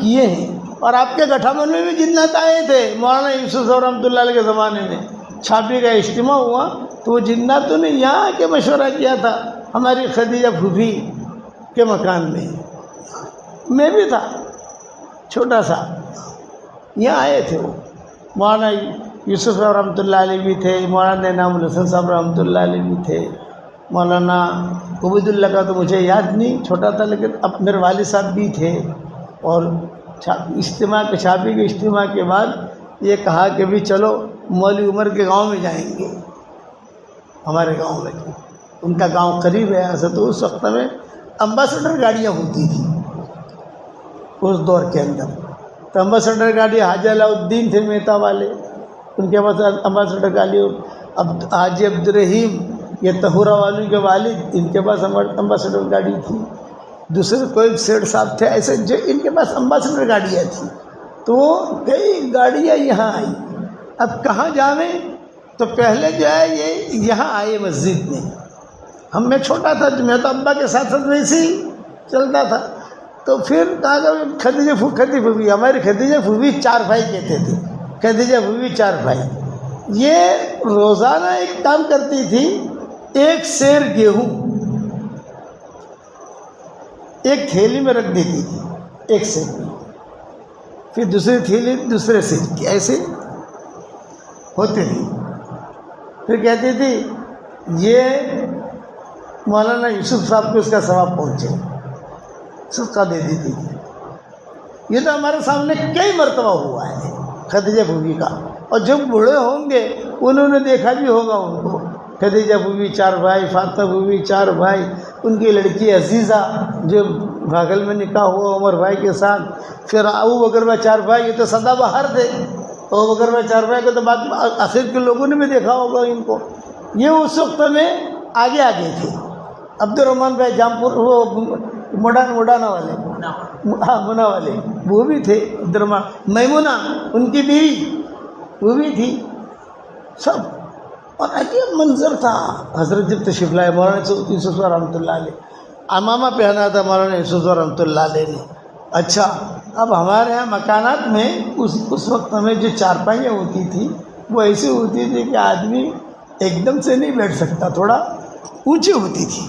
کیے ہیں، اور آپ کے گٹھامن میں بھی جنات آئے تھے مولانا یوسف صاحب رحمۃ اللہ علیہ کے زمانے میں۔ چھاپی کا اجتماع ہوا تو وہ جناتوں نے یہاں آ کے مشورہ کیا تھا ہماری خدیجہ پھوپھی کے مکان میں، میں بھی تھا چھوٹا سا، یہاں آئے تھے وہ مولانا یوسف صاحب رحمۃ اللہ علیہ بھی تھے، مولانا انعام الحسن صاحب رحمۃ اللہ علیہ بھی تھے، مولانا عبید اللہ کا تو مجھے یاد نہیں، چھوٹا تھا، لیکن اب میرے والد صاحب بھی تھے۔ اور اجتماع کے چھاپی کے اجتماع کے بعد یہ کہا کہ بھی چلو مولوی عمر کے گاؤں میں جائیں گے، ہمارے گاؤں میں، ان کا گاؤں قریب ہے یہاں سے، تو اس وقت میں امباسڈر گاڑیاں ہوتی تھیں اس دور کے اندر، تو امباسڈر گاڑی حاجی علاء الدین تھے مہتا والے، ان کے پاس امباسڈر گاڑی، حاجی عبدالرحیم یہ طہورہ والوں کے والد، ان کے پاس امباسڈر گاڑی تھی، دوسرے کوئی سیٹ صاحب تھے ایسے جو ان کے پاس امباسڈر گاڑیاں تھیں، تو کئی گاڑیاں یہاں آئیں۔ اب کہاں جاویں؟ تو پہلے جو ہے یہ یہاں آئے مسجد میں، میں چھوٹا تھا، میں تو ابا کے ساتھ ساتھ ویسے ہی چلتا تھا، تو پھر کہا کہ خدیجہ پھوپھی، ہماری خدیجہ پھوپھی 4 بھائی کہتے تھے، خدیجہ پھوپھی 4 بھائی، یہ روزانہ ایک کام کرتی تھی، ایک سیر گیہوں ایک تھیلی میں رکھ دیتی تھی، ایک سیر، پھر دوسری تھیلی دوسرے سیر کی، ایسے ہوتی تھی۔ پھر کہتی تھی یہ مولانا یوسف صاحب کو اس کا ثواب پہنچے، صدقہ دے دیتی تھی۔ یہ تو ہمارے سامنے کئی مرتبہ ہوا ہے خدیجہ پھوپھی کا، اور جب بوڑھے ہوں گے انہوں نے دیکھا بھی ہوگا ان کو، خدیجہ پھوپھی 4 بھائی، فاطمہ پھوپھی 4 بھائی، ان کی لڑکی عزیزہ جو بھاگل میں نکاح ہوا عمر بھائی کے ساتھ، پھر ابو بکر بھائی 4 بھائی، یہ تو سدا بہار تھے، ابو بکر بھائی 4 بھائی کو تو بعد آخر کے لوگوں نے بھی دیکھا ہوگا ان کو، یہ اس وقت میں آگے تھے۔ عبد الرحمن بھائی جامپور، وہ مڈانا والے، ہاں منا والے، وہ بھی تھے، عبد الرحمن، میمونہ ان کی بیوی وہ بھی تھی، سب۔ اور عجیب منظر تھا، حضرت جب تشریف لائے مولانا یوسف رحمۃ اللہ علیہ، امامہ پہنا تھا مولانا یوسف رحمۃ اللہ علیہ نے۔ اچھا، اب ہمارے یہاں مکانات میں اس وقت میں جو چارپائیاں ہوتی تھی وہ ایسی ہوتی تھی کہ آدمی ایک دم سے نہیں بیٹھ سکتا، تھوڑا اونچی ہوتی تھی،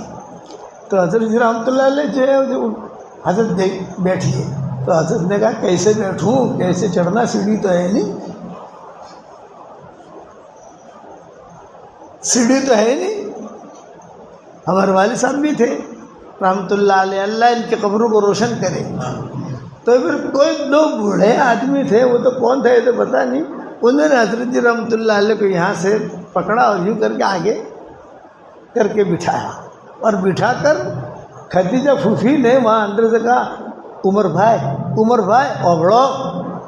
تو حضرت جی رحمۃ اللہ علیہ جو ہے حضرت بیٹھیے، تو حضرت نے کہا کیسے بیٹھوں، کیسے چڑھنا، سیڑھی تو ہے نہیں، سیڑھی تو ہے نہیں۔ ہمارے والد صاحب بھی تھے رحمۃ اللہ علیہ، اللہ ان کی قبروں کو روشن کرے۔ تو پھر کوئی 2 بوڑھے آدمی تھے، وہ تو کون تھے یہ تو پتہ نہیں، انہوں نے حضرت جی رحمۃ اللہ علیہ کو یہاں سے پکڑا اور یوں کر کے آگے کر کے بٹھایا، اور بٹھا کر خدیجہ پھوپھی نے وہاں اندر سے کہا عمر بھائی ابڑو،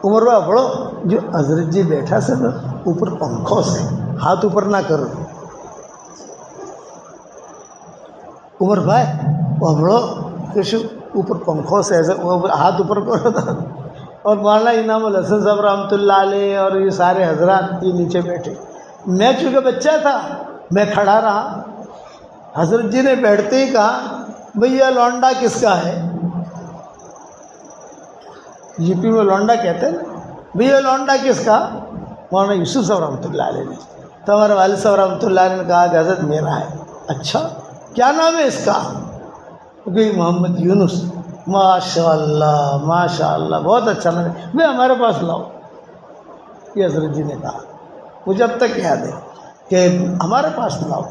عمر بھائی ابڑو، جو حضرت جی بیٹھا سے نا اوپر پنکھوں سے ہاتھ اوپر نہ کرو، عمر بھائی ابڑو، کچھ اوپر پنکھوں سے ایسے ہاتھ اوپر کرو تھا، اور مولانا انعام الحسن صاحب رحمۃ اللہ علیہ اور یہ سارے حضرات یہ نیچے بیٹھے۔ میں چونکہ بچہ تھا میں کھڑا رہا، حضرت جی نے بیٹھتے ہی کہا بھیا لونڈا کس کا ہے؟ یو پی میں لونڈا کہتے ہیں نا، بھیا لونڈا کس کا؟ مولانا یوسف صاحب رحمۃ اللہ علیہ نے۔ تو ہمارے والد صاحب رحمۃ اللہ علیہ نے کہا کہ حضرت میرا ہے۔ اچھا کیا نام ہے اس کا؟ کہ محمد یونس۔ ماشاء اللہ بہت اچھا لگا، میں ہمارے پاس لاؤ، یہ حضرت جی نے کہا، مجھے اب تک یاد ہے کہ ہمارے پاس لاؤ۔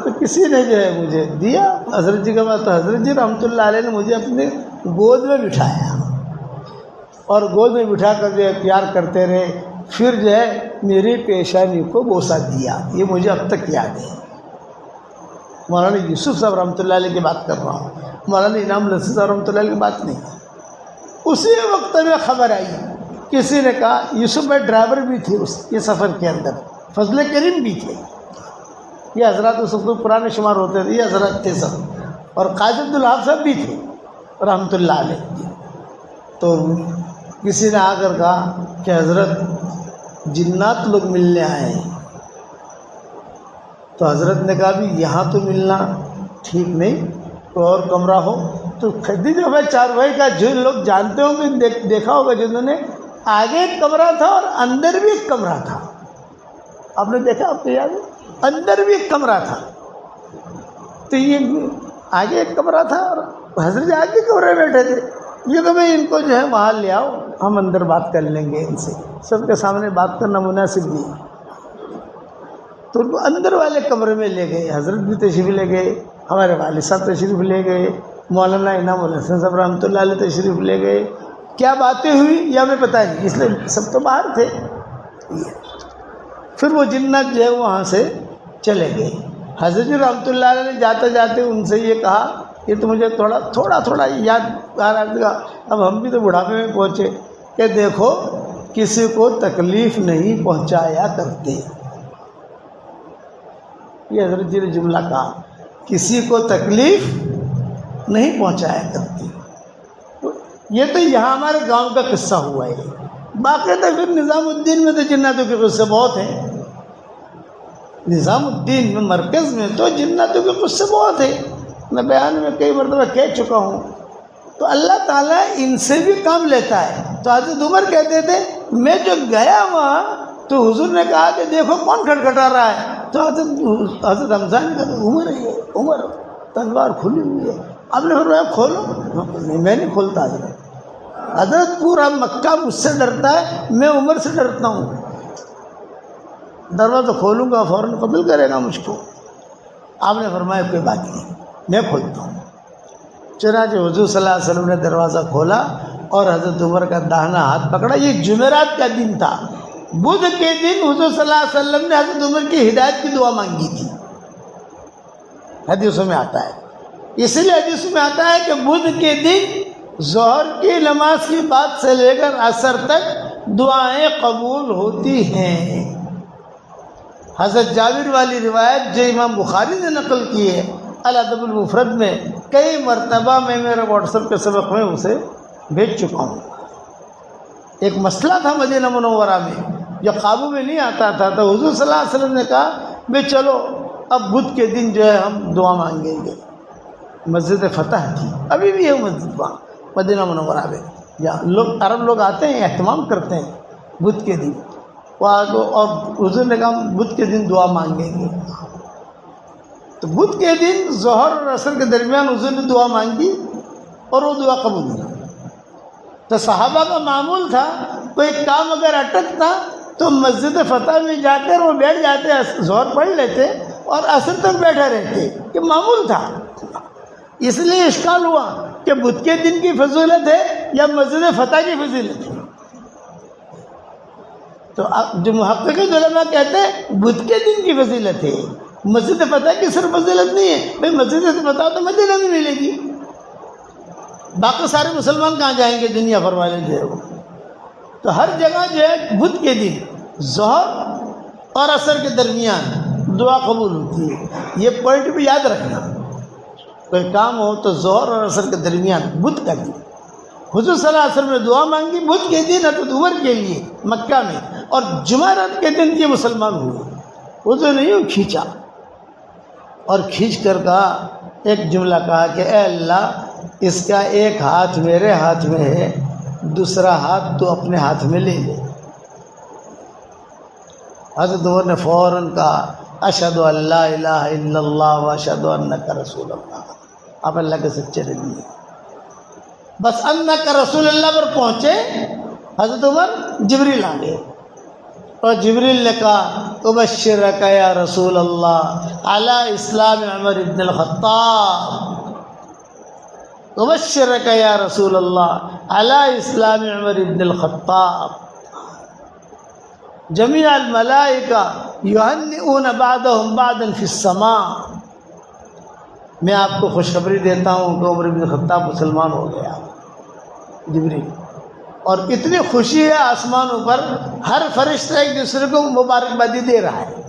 تو کسی نے جو ہے مجھے دیا حضرت جی کے پاس، تو حضرت جی رحمۃ اللہ علیہ نے مجھے اپنے گود میں بٹھایا، اور گود میں بٹھا کر جو ہے پیار کرتے رہے، پھر جو ہے میری پیشانی کو بوسہ دیا، یہ مجھے اب تک یاد ہے۔ مولانا یوسف صاحب رحمۃ اللہ علیہ کی بات کر رہا ہوں، مولانا انعام الحسن صاحب رحمۃ اللہ علیہ کی بات نہیں۔ اسی وقت میں خبر آئی، کسی نے کہا یوسف بھائی ڈرائیور بھی تھے یہ سفر کے اندر، فضل کریم بھی تھے، یہ حضرات اس وقت پرانے شمار ہوتے تھے، یہ حضرات تھے سب، اور قاضی عبدالحق صاحب بھی تھے رحمۃ اللہ علیہ۔ تو کسی نے آ کر کہا کہ حضرت جنات لوگ ملنے آئے ہیں، تو حضرت نے کہا بھی یہاں تو ملنا ٹھیک نہیں، کوئی اور کمرہ ہو۔ تو خدیجہ بھائی چارپائی کا جو لوگ جانتے ہوں گے دیکھا ہوگا جنہوں نے آگے ایک کمرہ تھا اور اندر بھی ایک کمرہ تھا. آپ نے دیکھا؟ آپ کو یاد ہے؟ اندر بھی ایک کمرہ تھا. تو یہ آگے ایک کمرہ تھا اور حضرت آگے کمرے میں بیٹھے تھے. یہ کہ بھائی ان کو جو ہے وہاں لے آؤ، ہم اندر بات کر لیں گے ان سے. سب کے سامنے بات کرنا مناسب نہیں. تو ان کو اندر والے کمرے میں لے گئے. حضرت بھی تشریف لے گئے، ہمارے والد صاحب تشریف لے گئے، مولانا انعام الحسن صاحب رحمۃ اللہ علیہ تشریف لے گئے. کیا باتیں ہوئی یہ ہمیں پتہ نہیں، اس لیے سب تو باہر تھے. پھر وہ جنات جو ہے وہاں سے چلے گئے. حضرت رحمۃ اللہ علیہ نے جاتے جاتے ان سے یہ کہا، یہ تو مجھے تھوڑا یاد آ رہا تھا، اب ہم بھی تو بڑھاپے میں پہنچے، کہ دیکھو کسی کو تکلیف نہیں پہنچایا کرتے. یہ حضرت جی نے جملہ کہا، کسی کو تکلیف نہیں پہنچایا کرتے. یہ تو یہاں ہمارے گاؤں کا قصہ ہوا ہے. باقی تو پھر نظام الدین میں تو جناتوں کے قصے بہت ہیں. نظام الدین میں مرکز میں تو جناتوں کے قصے بہت ہیں. میں بیان میں کئی مرتبہ کہہ چکا ہوں. تو اللہ تعالیٰ ان سے بھی کام لیتا ہے. تو حضرت عمر کہتے تھے میں جو گیا وہاں تو حضور نے کہا کہ دیکھو کون کھٹکھٹا رہا ہے. تو حضرت حمزہ نے کہا عمر ہے یہ، عمر تلوار کھلی ہوئی ہے. آپ نے فرمایا کھولو. میں نہیں کھولتا. حضرت پورا مکہ مجھ سے ڈرتا ہے، میں عمر سے ڈرتا ہوں. دروازہ کھولوں گا فوراً قتل کرے گا مجھ کو. آپ نے فرمایا کوئی بات نہیں، میں کھولتا ہوں. چنانچہ حضور صلی اللہ علیہ وسلم نے دروازہ کھولا اور حضرت عمر کا داہنا ہاتھ پکڑا. یہ جمعرات کا دن تھا. بدھ کے دن حضور صلی اللہ علیہ وسلم نے حضرت عمر کی ہدایت کی دعا مانگی تھی. حدیثوں میں آتا ہے. اس لیے حدیث میں آتا ہے کہ بدھ کے دن ظہر کی نماز کی بعد سے لے کر عصر تک دعائیں قبول ہوتی ہیں. حضرت جابر والی روایت جو امام بخاری نے نقل کی ہے الادب المفرد میں، کئی مرتبہ میں میرے واٹس ایپ کے سبق میں اسے بھیج چکا ہوں. ایک مسئلہ تھا مدینہ منورہ میں جو قابو میں نہیں آتا تھا، تو حضور صلی اللہ علیہ وسلم نے کہا بھائی چلو اب بدھ کے دن جو ہے ہم دعا مانگیں گے. مسجد فتح تھی، ابھی بھی ہے مسجد وہاں مدینہ منورہ میں، جہاں لوگ عرب لوگ آتے ہیں اہتمام کرتے ہیں بدھ کے دن. اور حضور نے کہا بدھ کے دن دعا مانگیں گے. تو بدھ کے دن ظہر اور عصر کے درمیان حضور نے دعا مانگی اور وہ دعا قبول ہوئی. تو صحابہ کا معمول تھا کوئی کام اگر اٹکتا تو مسجد فتح میں جا کر وہ بیٹھ جاتے، ظہر پڑھ لیتے اور عصر تک بیٹھے رہتے. یہ معمول تھا. اس لیے اشکال ہوا کہ بدھ کے دن کی فضیلت ہے یا مسجد فتح کی فضیلت ہے. تو جو محقق علماء کہتے ہیں بدھ کے دن کی فضیلت ہے، مسجد فتح کی صرف فضیلت نہیں ہے. بھائی مسجد فتح تو مدینہ میں ملے گی، باقی سارے مسلمان کہاں جائیں گے دنیا بھر والے جو ہے وہ. تو ہر جگہ جو ہے بدھ کے دن ظہر اور عصر کے درمیان دعا قبول ہوتی ہے. یہ پوائنٹ بھی یاد رکھنا. کوئی کام ہو تو ظہر اور عصر کے درمیان بدھ کا دن حضور صلی اللہ علیہ وسلم نے دعا مانگی. بدھ کے دن حضرت عمر کے لیے مکہ میں، اور جمعرات کے دن یہ مسلمان ہوئے. حضور نے یوں کھینچا اور کھینچ کر کہا، ایک جملہ کہا کہ اے اللہ اس کا ایک ہاتھ میرے ہاتھ میں ہے، دوسرا ہاتھ تو اپنے ہاتھ میں لے لے. حضرت عمر نے فوراً کہا اشہد ان لا الہ الا اللہ و اشہد انک رسول اللہ. آپ اللہ کے سچے نبی ہیں. بس انک رسول اللہ پر پہنچے حضرت عمر، جبریل آ گئے اور جبریل نے کہا ابشرک یا رسول اللہ علی اسلام عمر بن الخطاب. ابشرک یا رسول اللہ علی اسلام عمر بن الخطاب. جمیع الملائکہ یہنئون بعضهم بعضا فی السماء. میں آپ کو خوشخبری دیتا ہوں کہ عمر بن الخطاب مسلمان ہو گیا. جبریل. اور اتنی خوشی ہے آسمانوں پر، ہر فرشتہ ایک دوسرے کو مبارکبادی دے رہا ہے.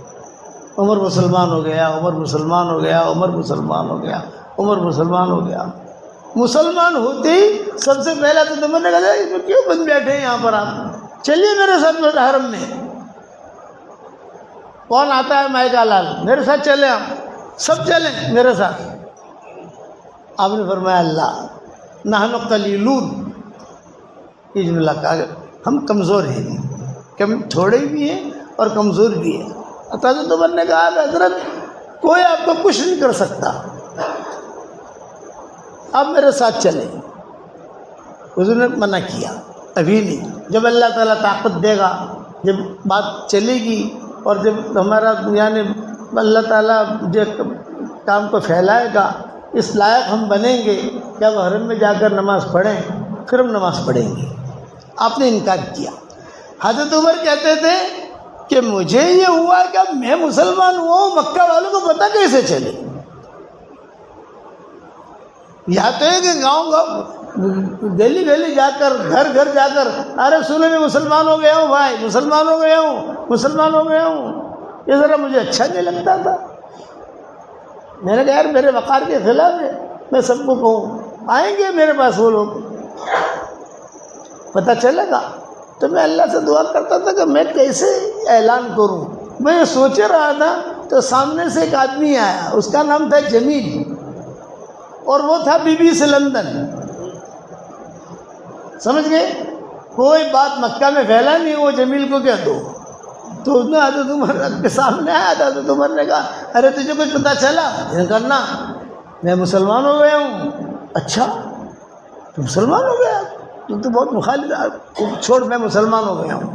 عمر مسلمان ہو گیا، عمر مسلمان ہو گیا، عمر مسلمان ہو گیا، عمر مسلمان ہو گیا. مسلمان ہوتے ہی سب سے پہلا تو عمر نے کہا اس میں کیوں بند بیٹھے ہیں یہاں پر، آپ چلیے میرے ساتھ حرم میں. کون آتا ہے؟ مائکا لال، میرے ساتھ چلیں، آپ سب چلیں میرے ساتھ. آپ نے فرمایا اللہ نحن قلیلون، یہ جملہ کہا، ہم کمزور ہیں، کم تھوڑے بھی ہیں اور کمزور بھی ہیں۔ حضرت عمر نے کہا کہ حضرت کوئی آپ کو کچھ نہیں کر سکتا، آپ میرے ساتھ چلیں۔ حضور نے منع کیا، ابھی نہیں، جب اللہ تعالیٰ طاقت دے گا، جب بات چلے گی اور جب ہمارا یعنی اللہ تعالیٰ جو کام کو پھیلائے گا، اس لائق ہم بنیں گے کہ اب حرم میں جا کر نماز پڑھیں، پھر ہم نماز پڑھیں گے۔ آپ نے انکار کیا۔ حضرت عمر کہتے تھے کہ مجھے یہ ہوا کہ اب میں مسلمان ہوا ہوں، مکہ والوں کو پتہ کیسے چلے؟ یا تو ہے کہ گاؤں گلی گلی جا کر، گھر گھر جا کر، ارے سنو میں مسلمان ہو گیا ہوں بھائی، مسلمان ہو گیا ہوں، مسلمان ہو گیا ہوں، یہ ذرا مجھے اچھا نہیں لگتا تھا۔ میں نے کہا یار میرے وقار کے خلاف ہے، میں سب کو کہوں، آئیں گے میرے پاس وہ لوگ، پتہ چلے گا۔ تو میں اللہ سے دعا کرتا تھا کہ میں کیسے اعلان کروں۔ میں یہ سوچ رہا تھا تو سامنے سے ایک آدمی آیا، اس کا نام تھا جمیل، اور وہ تھا بی بی سے لندن، سمجھ گئے؟ کوئی بات مکہ میں پھیلا نہیں، وہ جمیل کو کہہ دو۔ تو اس نے حضرت عمر کے سامنے آیا تھا، حضرت عمر نے کہا ارے تجھے کچھ پتہ چلا؟ یہ کرنا میں مسلمان ہو گیا ہوں۔ اچھا تو مسلمان ہو گیا؟ تو بہت مخالف، چھوڑ میں مسلمان ہو گیا ہوں،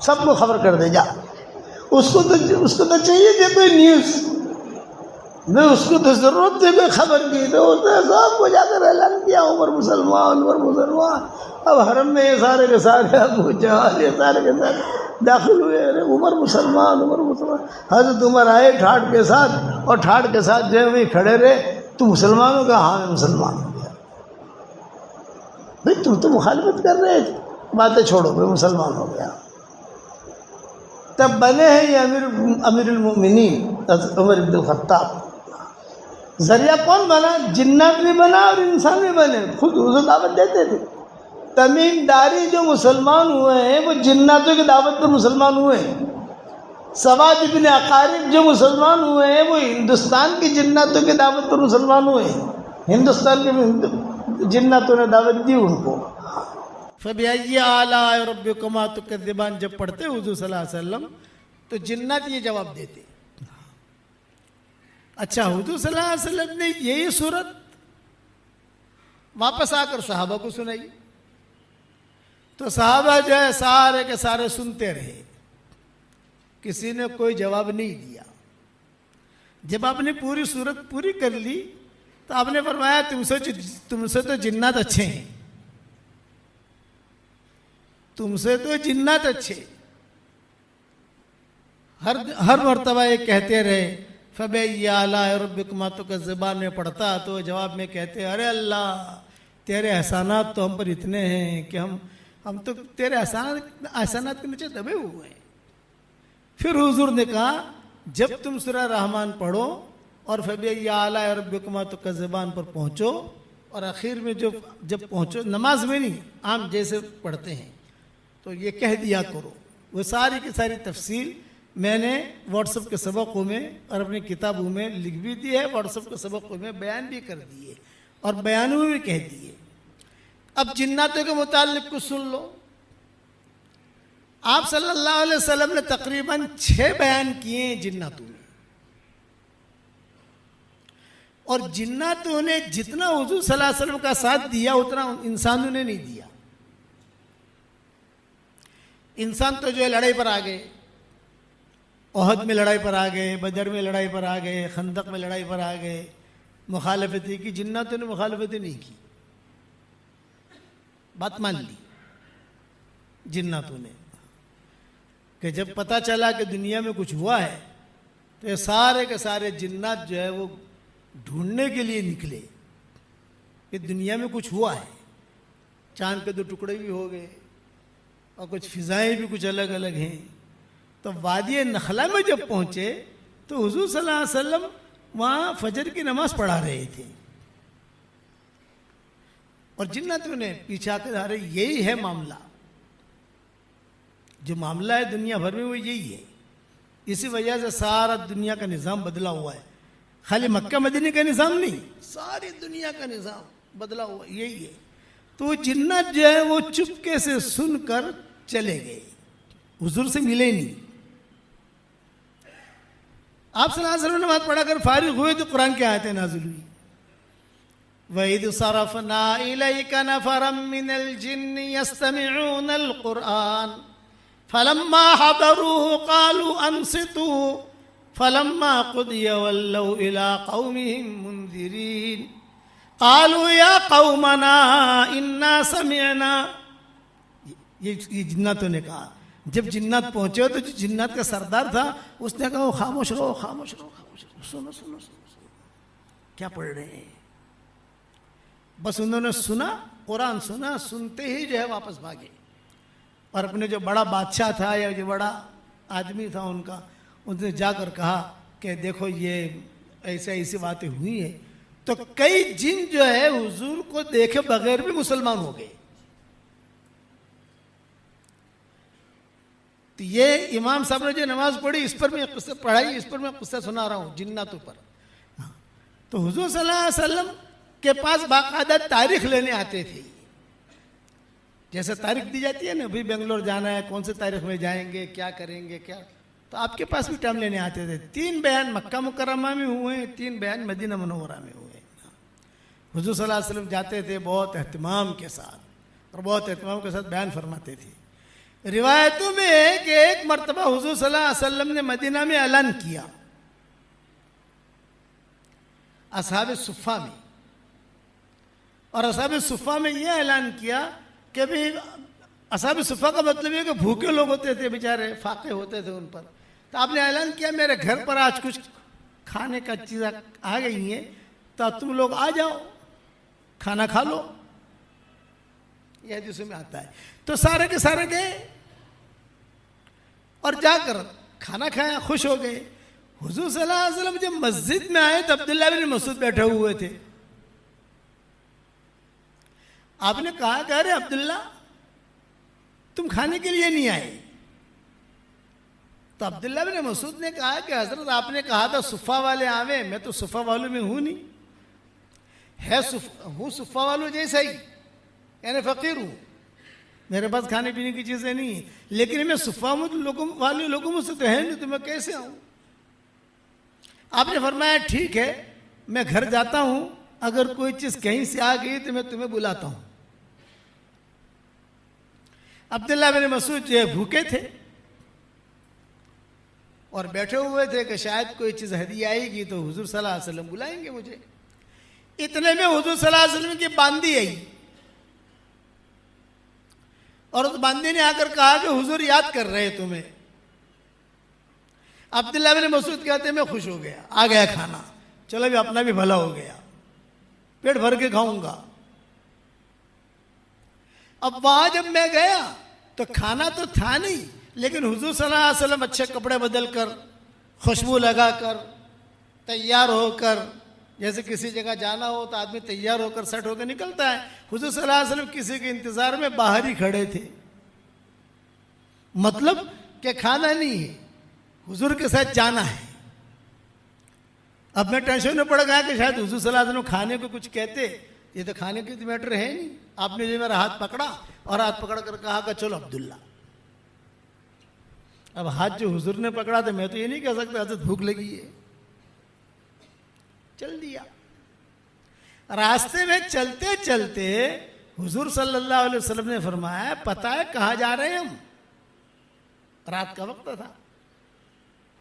سب کو خبر کر دے جا۔ اس کو تو چاہیے کہ کوئی نیوز، میں اس کو تو ضرورت تھی کوئی خبر کی، تو اس نے سب کو جا کر اعلان کیا عمر مسلمان، عمر مسلمان۔ اب حرم میں یہ سارے کے سارے ابو جہل یہ سارے کے سارے داخل ہوئے، ارے عمر مسلمان، عمر مسلمان۔ حضرت عمر آئے ٹھاٹ کے ساتھ، اور ٹھاٹ کے ساتھ جو وہی کھڑے رہے، تو مسلمان ہو گیا؟ ہاں میں مسلمان ہو گیا۔ بھائی تم تو مخالفت کر رہے تھے، باتیں چھوڑو، میں مسلمان ہو گیا۔ تب بنے ہیں یہ امیر المؤمنین حضرت عمر بن الخطاب۔ ذریعہ کون بنا؟ جنات بھی بنا اور انسان بھی بنے، خود حضور دعوت دیتے تھے۔ تمیم داری جو مسلمان ہوئے ہیں وہ جناتوں کی دعوت پر مسلمان ہوئے ہیں۔ سواد ابن اقارب جو مسلمان ہوئے ہیں وہ ہندوستان کی جناتوں کی دعوت پر مسلمان ہوئے ہیں، ہندوستان کے جناتوں نے دعوت دی ان کو۔ فَبِأَيِّ آلَاءِ رَبِّكُمَا تُكَذِّبَانِ جب پڑھتے حضور صلی اللہ علیہ وسلم تو جنات یہ جواب دیتے۔ اچھا حضور صلی اللہ علیہ وسلم نے یہی صورت واپس آ کر صحابہ کو سنائی، تو صحابہ جو ہے سارے کے سارے سنتے رہے، کسی نے کوئی جواب نہیں دیا۔ جب آپ نے پوری صورت پوری کر لی تو آپ نے فرمایا تم سے تو جنات اچھے ہیں، تم سے تو جنات اچھے۔ ہر مرتبہ یہ کہتے رہے فَبِأَيِّ آلَاءِ رَبِّكُمَا تُكَذِّبَانِ میں پڑھتا تو جواب میں کہتے ارے اللہ تیرے احسانات تو ہم پر اتنے ہیں کہ ہم تو تیرے احسانات کے نیچے دبے ہوئے ہیں۔ پھر حضور نے کہا جب تم سورہ رحمان پڑھو اور فَبِأَيِّ آلَاءِ رَبِّكُمَا تُكَذِّبَانِ پر پہنچو، اور آخر میں جب پہنچو، نماز میں نہیں عام جیسے پڑھتے ہیں، تو یہ کہہ دیا کرو۔ وہ ساری کی ساری تفصیل میں نے واٹس ایپ کے سبقوں میں اور اپنی کتابوں میں لکھ بھی دی ہے، واٹس ایپ کے سبقوں میں بیان بھی کر دیے اور بیانوں میں بھی کہہ دیے۔ اب جناتوں کے متعلق کچھ سن لو۔ آپ صلی اللہ علیہ وسلم نے تقریباً 6 بیان کیے ہیں جناتوں میں، اور جناتوں نے جتنا حضور صلی اللہ علیہ وسلم کا ساتھ دیا اتنا انسانوں نے نہیں دیا۔ انسان تو جو ہے لڑائی پر آ گئے، احد میں لڑائی پر آ گئے، بدر میں لڑائی پر آ گئے، خندق میں لڑائی پر آ گئے، مخالفتیں کی۔ جناتوں نے مخالفتیں نہیں کی، بات مان لی جناتوں نے، کہ جب پتہ چلا کہ دنیا میں کچھ ہوا ہے تو یہ سارے کے سارے جنات جو ہے وہ ڈھونڈنے کے لیے نکلے کہ دنیا میں کچھ ہوا ہے۔ چاند کے 2 ٹکڑے بھی ہو گئے اور کچھ فضائیں بھی کچھ الگ الگ ہیں۔ تو وادی نخلا میں جب پہنچے تو حضور صلی اللہ علیہ وسلم وہاں فجر کی نماز پڑھا رہے تھے، اور جناتوں نے پیچھے آ کر رہے یہی ہے معاملہ، جو معاملہ ہے دنیا بھر میں وہ یہی ہے۔ اسی وجہ سے سارا دنیا کا نظام بدلا ہوا ہے، خالی مکہ مدینہ کا نظام نہیں، ساری دنیا کا نظام بدلا ہوا یہی ہے. تو جنات جو ہے وہ چپکے سے سن کر چلے گئے, حضور سے ملے نہیں. آپ صلی اللہ علیہ وسلم نے نماز پڑھا کر فارغ ہوئے تو قرآن کی آیتیں نازل ہوئی. وَإِذْ صَرَفْنَا إِلَيْكَ نَفَرًا مِّنَ الْجِنِّ يَسْتَمِعُونَ الْقُرْآنَ فَلَمَّا حَضَرُوهُ قَالُوا أَنصِتُوا فَلَمَّا قُضِيَ وَلَّوْا إِلَىٰ قَوْمِهِمْ مُنذِرِينَ قَالُوا يَا قَوْمَنَا إِنَّا سَمِعْنَا. یہ جناتوں نے کہا. جب جنات پہنچے تو جو جنات کا سردار تھا اس نے کہا خاموش رہو خاموش رہو خاموش رہو, سنو سنو سنو کیا پڑھ رہے ہیں. بس انہوں نے سنا, قرآن سنا, سنتے ہی جو ہے واپس بھاگے. اور اپنے جو بڑا بادشاہ تھا یا جو بڑا آدمی تھا ان کا, اس نے جا کر کہا کہ دیکھو یہ ایسی باتیں ہوئی ہیں. تو کئی جن جو ہے حضور کو دیکھے بغیر بھی مسلمان ہو گئے. تو یہ امام صاحب نے جو نماز پڑھی اس پر میں قصہ پڑھائی, اس پر میں قصہ سنا رہا ہوں جناتوں پر. تو حضور صلی اللہ علیہ وسلم کے پاس باقاعدہ تاریخ لینے آتے تھے. جیسے تاریخ دی جاتی ہے نا, ابھی بنگلور جانا ہے, کون سے تاریخ میں جائیں گے, کیا کریں گے, کیا. تو آپ کے پاس بھی ٹائم لینے آتے تھے. 3 بیان مکہ مکرمہ میں ہوئے, 3 بیان مدینہ منورہ میں ہوئے. حضور صلی اللہ علیہ وسلم جاتے تھے بہت اہتمام کے ساتھ, اور بہت اہتمام کے ساتھ بیان فرماتے تھے. روایتوں میں ہے کہ ایک مرتبہ حضور صلی اللہ علیہ وسلم نے مدینہ میں اعلان کیا اصحاب صفہ میں. اور اصحاب صفہ میں یہ اعلان کیا کہ بھی اصحاب صفہ کا مطلب یہ کہ بھوکے لوگ ہوتے تھے بیچارے, فاقے ہوتے تھے ان پر. تو آپ نے اعلان کیا میرے گھر پر آج کچھ کھانے کا چیزیں آ گئی ہیں, تو تم لوگ آ جاؤ, کھانا کھا لو. یہ حدیث میں آتا ہے. تو سارے کے سارے گئے اور جا کر کھانا کھایا, خوش ہو گئے. حضور صلی اللہ علیہ وسلم جب مسجد میں آئے تو عبداللہ بن مسعود بیٹھے ہوئے تھے. آپ نے کہا کہ ارے عبداللہ تم کھانے کے لیے نہیں آئے. تو عبداللہ بن مسعود نے کہا کہ حضرت آپ نے کہا تھا صفہ والے آوے, میں تو صفہ والوں میں ہوں نہیں, ہوں صفہ والوں جیسا ہی, یعنی فقیر ہوں, میرے پاس کھانے پینے کی چیزیں نہیں ہیں, لیکن میں صفہ والے لوگوں میں سے تو ہے نہیں, تو میں کیسے آؤں. آپ نے فرمایا ٹھیک ہے میں گھر جاتا ہوں, اگر کوئی چیز کہیں سے آ گئی تو میں تمہیں بلاتا ہوں. عبداللہ بن مسعود جو ہے بھوکے تھے اور بیٹھے ہوئے تھے کہ شاید کوئی چیز ہدیہ آئے گی تو حضور صلی اللہ علیہ وسلم بلائیں گے مجھے. اتنے میں حضور صلی اللہ علیہ وسلم کی باندی آئی, اور اس باندی نے آ کر کہا کہ حضور یاد کر رہے تمہیں. عبداللہ بن مسعود کہتے میں خوش ہو گیا, آ گیا کھانا, چلو بھی اپنا بھی بھلا ہو گیا, پیٹ بھر کے کھاؤں گا. اب وہاں جب میں گیا تو کھانا تو تھا نہیں, لیکن حضور صلی اللہ علیہ وسلم اچھے کپڑے بدل کر, خوشبو لگا کر, تیار ہو کر, جیسے کسی جگہ جانا ہو تو آدمی تیار ہو کر سیٹ ہو کے نکلتا ہے, حضور صلی اللہ علیہ وسلم کسی کے انتظار میں باہر ہی کھڑے تھے. مطلب کہ کھانا نہیں ہے, حضور کے ساتھ جانا ہے. اب میں ٹینشن میں پڑ گیا کہ شاید حضور صلی اللہ علیہ وسلم کھانے کو کچھ کہتے, یہ تو کھانے کی تو میٹر ہے نہیں. آپ نے جو میرا ہاتھ پکڑا اور ہاتھ پکڑ کر کہا کہ چلو عبداللہ. اب ہاتھ جو حضور نے پکڑا تو میں تو یہ نہیں کہہ سکتا حضرت بھوک لگی ہے, چل دیا. راستے میں چلتے چلتے حضور صلی اللہ علیہ وسلم نے فرمایا پتہ ہے کہاں جا رہے ہیں ہم؟ رات کا وقت تھا.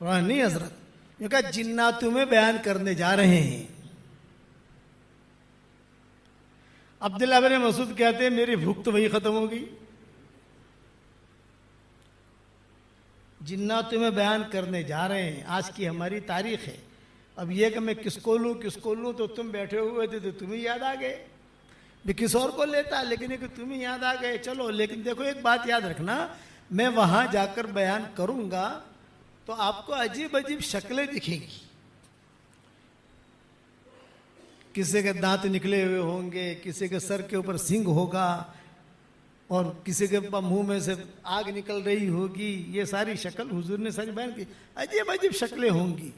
فرمایا نہیں حضرت, یہ کہا جناتوں میں بیان کرنے جا رہے ہیں. عبداللہ بن مسعود کہتے ہیں میری بھوک تو وہی ختم ہو گئی. جناتوں میں بیان کرنے جا رہے ہیں, آج کی ہماری تاریخ ہے. اب یہ کہ میں کس کو لوں, تو تم بیٹھے ہوئے تھے تو تمہیں یاد آ گئے, بھی کس اور کو لیتا, لیکن یہ کہ تمہیں یاد آ گئے. چلو لیکن دیکھو ایک بات یاد رکھنا, میں وہاں جا کر بیان کروں گا تو آپ کو عجیب عجیب شکلیں دکھیں گی. کسی کے دانت نکلے ہوئے ہوں گے, کسی کے سر کے اوپر سینگ ہوگا, اور کسی کے منہ میں سے آگ نکل رہی ہوگی. یہ ساری شکل حضور نے ساری بیان کی, عجیب عجیب شکلیں ہوں گی.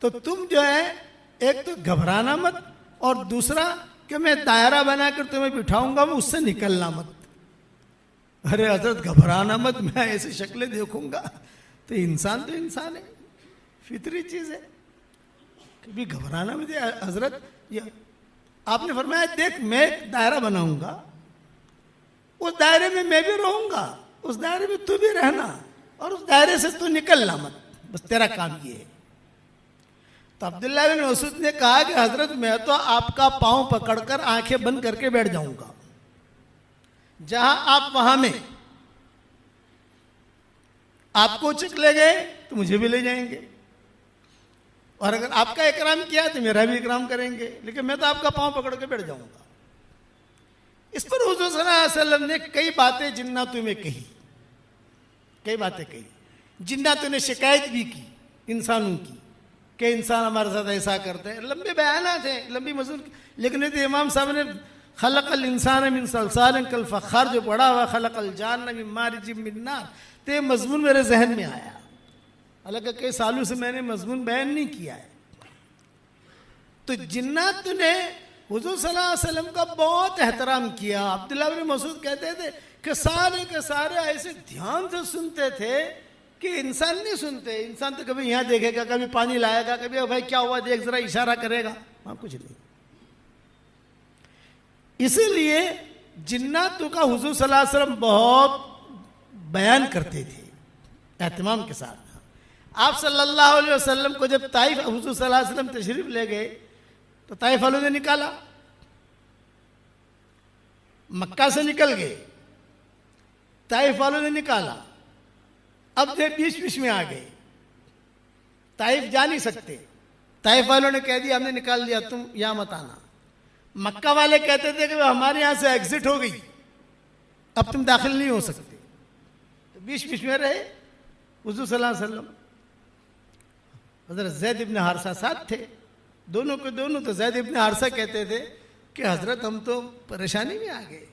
تو تم جو ہے ایک تو گھبرانا مت, اور دوسرا کہ میں دائرہ بنا کر تمہیں بٹھاؤں گا، اس سے نکلنا مت۔ ارے حضرت گھبرانا مت، میں ایسی شکلیں دیکھوں گا تو انسان ہے، فطری چیز ہے، کبھی گھبرانا مت۔ حضرت آپ نے فرمایا دیکھ میں ایک دائرہ بناؤں گا، اس دائرے میں میں بھی رہوں گا، اس دائرے میں تو بھی رہنا، اور اس دائرے سے تو نکلنا مت، بس تیرا کام یہ ہے۔ تو عبداللہ بن مسعود نے کہا کہ حضرت میں تو آپ کا پاؤں پکڑ کر آنکھیں بند کر کے بیٹھ جاؤں گا، جہاں آپ وہاں میں، آپ کو چک لے گئے تو مجھے بھی لے جائیں گے، اور اگر آپ کا اکرام کیا تو میرا بھی اکرام کریں گے، لیکن میں تو آپ کا پاؤں پکڑ کے بیٹھ جاؤں گا۔ اس پر حضور صلی اللہ علیہ وسلم نے کئی باتیں جناتوں میں کہی، کئی باتیں کہی، جناتوں نے شکایت بھی کی انسانوں کی کہ انسان ہمارے ساتھ ایسا کرتے ہیں، لمبے بیانات ہیں، لمبی مضمون، لیکن امام صاحب نے خلق الانسان من صلصال کالفخار جو پڑھا ہوا خلق الجان من مارج من نار، تو یہ مضمون میرے ذہن میں آیا، حالانکہ کئی سالوں سے میں نے مضمون بیان نہیں کیا ہے۔ تو جنات نے حضور صلی اللہ علیہ وسلم کا بہت احترام کیا۔ عبداللہ بن مسعود کہتے تھے کہ سارے کے سارے ایسے دھیان سے سنتے تھے کہ انسان نہیں سنتے، انسان تو کبھی یہاں دیکھے گا، کبھی پانی لائے گا، کبھی بھائی کیا ہوا دیکھ ذرا، اشارہ کرے گا، وہاں کچھ نہیں۔ اسی لیے جناتوں کا حضور صلی اللہ علیہ وسلم بہت بیان کرتے تھے اہتمام کے ساتھ۔ آپ صلی اللہ علیہ وسلم کو جب طائف حضور صلی اللہ علیہ وسلم تشریف لے گئے تو طائف والوں نے نکالا، مکہ سے نکل گئے، طائف والوں نے نکالا، اب جو بیچ بیچ میں آ گئے، طائف جا نہیں سکتے، طائف والوں نے کہہ دیا ہم نے نکال دیا، تم یہاں مت آنا۔ مکہ والے کہتے تھے کہ ہمارے یہاں سے ایگزٹ ہو گئی، اب تم داخل نہیں ہو سکتے، تو بیچ بیچ میں رہے حضور صلی اللہ علیہ وسلم۔ حضرت زید ابن حارثہ ساتھ تھے، دونوں کے دونوں، تو زید ابن حارثہ کہتے تھے کہ حضرت ہم تو پریشانی میں آ گئے،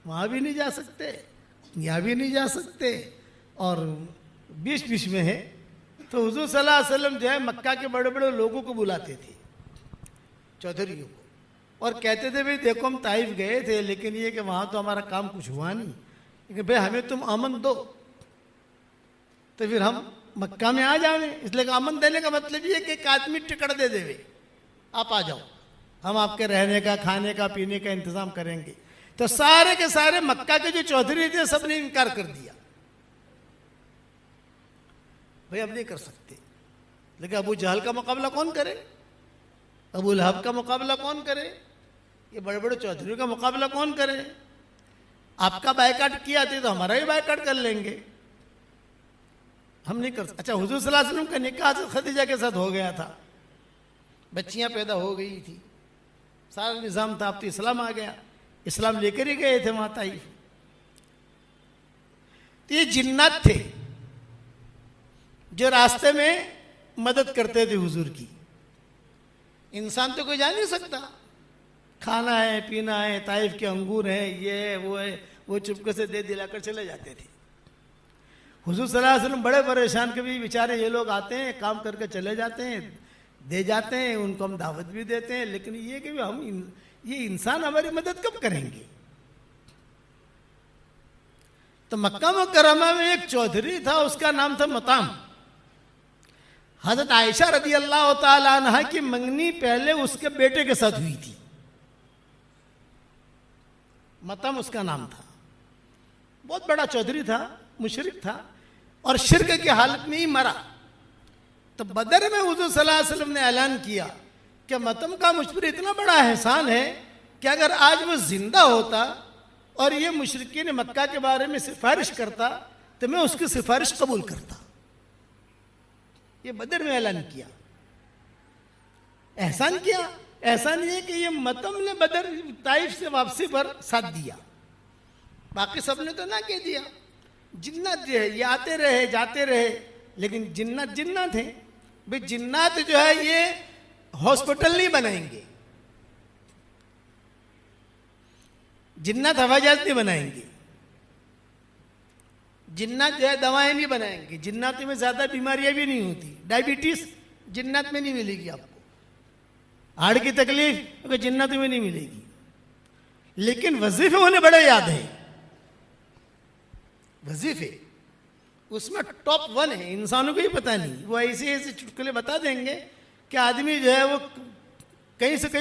وہاں بھی نہیں جا سکتے، یہاں بھی نہیں جا سکتے، اور بیچ بیچ میں ہے۔ تو حضور صلی اللہ علیہ وسلم جو ہے مکہ کے بڑے بڑے لوگوں کو بلاتے تھے، چودھریوں کو، اور کہتے تھے بھئی دیکھو ہم طائف گئے تھے، لیکن یہ کہ وہاں تو ہمارا کام کچھ ہوا نہیں، لیکن بھئی ہمیں تم امن دو تو پھر ہم مکہ میں آ جاؤیں۔ اس لیے کہ امن دینے کا مطلب یہ کہ ایک آدمی ٹکٹ دے دے، آپ آ جاؤ، ہم آپ کے رہنے کا، کھانے کا، پینے کا انتظام کریں گے۔ تو سارے کے سارے مکہ کے جو چودھری تھے سب نے انکار کر دیا، بھئی اب نہیں کر سکتے۔ لیکن ابو جہل کا مقابلہ کون کرے، ابو لہب کا مقابلہ کون کرے، یہ بڑے بڑے چودھریوں کا مقابلہ کون کرے؟ آپ کا بائیکاٹ کیا تھے تو ہمارا ہی بائیکاٹ کر لیں گے، ہم نہیں کر سکتے۔ اچھا حضور صلی اللہ علیہ وسلم کا نکاح خدیجہ کے ساتھ ہو گیا تھا، بچیاں پیدا ہو گئی تھی، سارا نظام تھا، اب تو اسلام آ گیا، اسلام لے کر ہی گئے تھے وہاں طائف۔ تو یہ جنات تھے جو راستے میں مدد کرتے تھے حضور کی۔ انسان تو کوئی جا نہیں سکتا، کھانا ہے، پینا ہے، طائف کے انگور ہیں، یہ ہے، وہ ہے، وہ چپکے سے دے دلا کر چلے جاتے تھے۔ حضور صلی اللہ علیہ وسلم بڑے پریشان، کبھی بیچارے یہ لوگ آتے ہیں کام کر کے چلے جاتے ہیں، دے جاتے ہیں، ان کو ہم دعوت بھی دیتے ہیں، لیکن یہ کہ ہم یہ انسان ہماری مدد کب کریں گے؟ تو مکہ مکرمہ میں ایک چودھری تھا، اس کا نام تھا مطعم۔ حضرت عائشہ رضی اللہ تعالی عنہ کی منگنی پہلے اس کے بیٹے کے ساتھ ہوئی تھی، مطعم اس کا نام تھا، بہت بڑا چودھری تھا، مشرک تھا، اور شرک کی حالت میں ہی مرا۔ تو بدر میں حضور صلی اللہ علیہ وسلم نے اعلان کیا کہ مطعم کا مجھ پر اتنا بڑا احسان ہے کہ اگر آج وہ زندہ ہوتا اور یہ مشرکین مکہ کے بارے میں سفارش کرتا تو میں اس کی سفارش قبول کرتا۔ یہ بدر میں اعلان کیا، احسان کیا۔ احسان یہ کہ یہ مطعم نے بدر طائف سے واپسی پر ساتھ دیا، باقی سب نے تو نہ کہہ دیا۔ جنات جو ہے یہ آتے رہے جاتے رہے، لیکن جنات جنات ہیں، بھئی جنات جو ہے یہ ہاسپٹل نہیں بنائیں گے، جنات ہوائی جہاز نہیں بنائیں گے، جنات جو ہے دوائیں نہیں بنائیں گے، جنات میں زیادہ بیماریاں بھی نہیں ہوتی، ڈائبٹیز جنات میں نہیں ملے گی آپ کو، ہارٹ کی تکلیف جنات میں نہیں ملے گی، لیکن وظیفے انہیں بڑے یاد ہیں. وظیفے اس میں ٹاپ 1 ہے. انسانوں کو ہی پتہ نہیں, وہ ایسے ایسے چٹکلے بتا دیں گے کہ آدمی جو ہے وہ کہیں سے کہیں